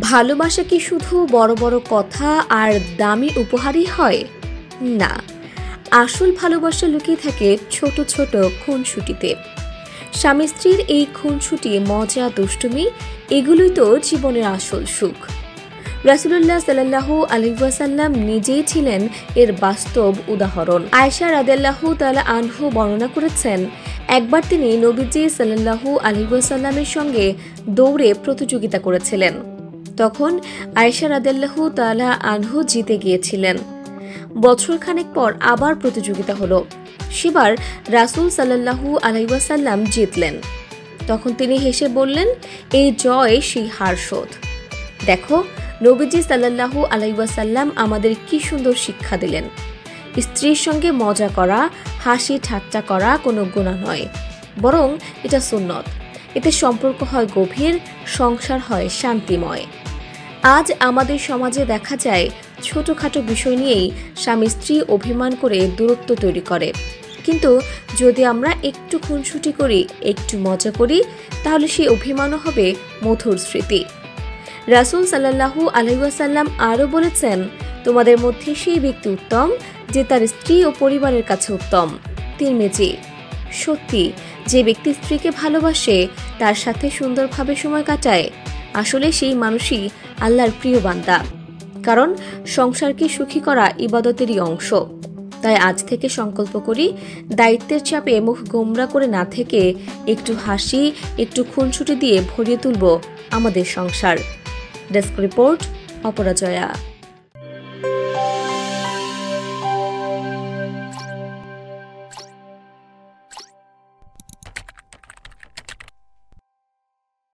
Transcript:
ভালোবাসা কি শুধু বড় বড় কথা আর দামি উপহারই হয়? না, আসল ভালোবাসা লুকিয়ে থাকে ছোট ছোট খুনসুটিতে। স্বামী স্ত্রীর এই খুনসুটি, মজা, দুষ্টুমি এগুলোই তো জীবনের আসল সুখ। রাসূলুল্লাহ সাল্লাল্লাহু আলাইহি ওয়াসাল্লাম নিজেই ছিলেন এর বাস্তব উদাহরণ। আয়েশা রাদিয়াল্লাহু তাআলা আনহু বর্ণনা করেছেন, একবার তিনি নবীজি সাল্লাল্লাহু আলাইহি ওয়াসাল্লামের সঙ্গে দৌড়ে প্রতিযোগিতা করেছিলেন। তখন আয়েশা রাদিয়াল্লাহু তাআলা আনহু জিতে গিয়েছিলেন। বছরখানেক পর আবার প্রতিযোগিতা হলো। সেবার রাসূল সাল্লাল্লাহু আলাইহি ওয়াসাল্লাম জিতলেন। তখন তিনি হেসে বললেন, এই জয় সেই হার শোধ। দেখো, নবীজি সাল্লাল্লাহু আলাইহি ওয়াসাল্লাম আমাদের কি সুন্দর শিক্ষা দিলেন। স্ত্রীর সঙ্গে মজা করা, হাসি ঠাট্টা করা কোনো গুনাহ নয়, বরং এটা সুন্নত। এতে সম্পর্ক হয় গভীর, সংসার হয় শান্তিময়। আজ আমাদের সমাজে দেখা যায় ছোটখাটো বিষয় নিয়েই স্বামী স্ত্রী অভিমান করে দূরত্ব তৈরি করে। কিন্তু যদি আমরা একটু খুনসুটি করি, একটু মজা করি, তাহলে সেই অভিমানও হবে মধুর স্মৃতি। রাসূল সাল্লাল্লাহু আলাইহি ওয়াসাল্লাম আরও বলেছেন, তোমাদের মধ্যে সেই ব্যক্তি উত্তম যে তার স্ত্রী ও পরিবারের কাছে উত্তম। তিরমিজি। সত্যি, যে ব্যক্তি স্ত্রীকে ভালোবাসে, তার সাথে সুন্দরভাবে সময় কাটায়, আসলে সেই মানুষই আল্লাহর প্রিয় বান্দা। কারণ সংসারকে সুখী করা ইবাদতেরই অংশ। তাই আজ থেকে সংকল্প করি, দায়িত্বের চাপে মুখ গোমরা করে না থেকে একটু হাসি, একটু খুনসুটি দিয়ে ভরিয়ে তুলব আমাদের সংসার। Desk report, অপরাজয়া।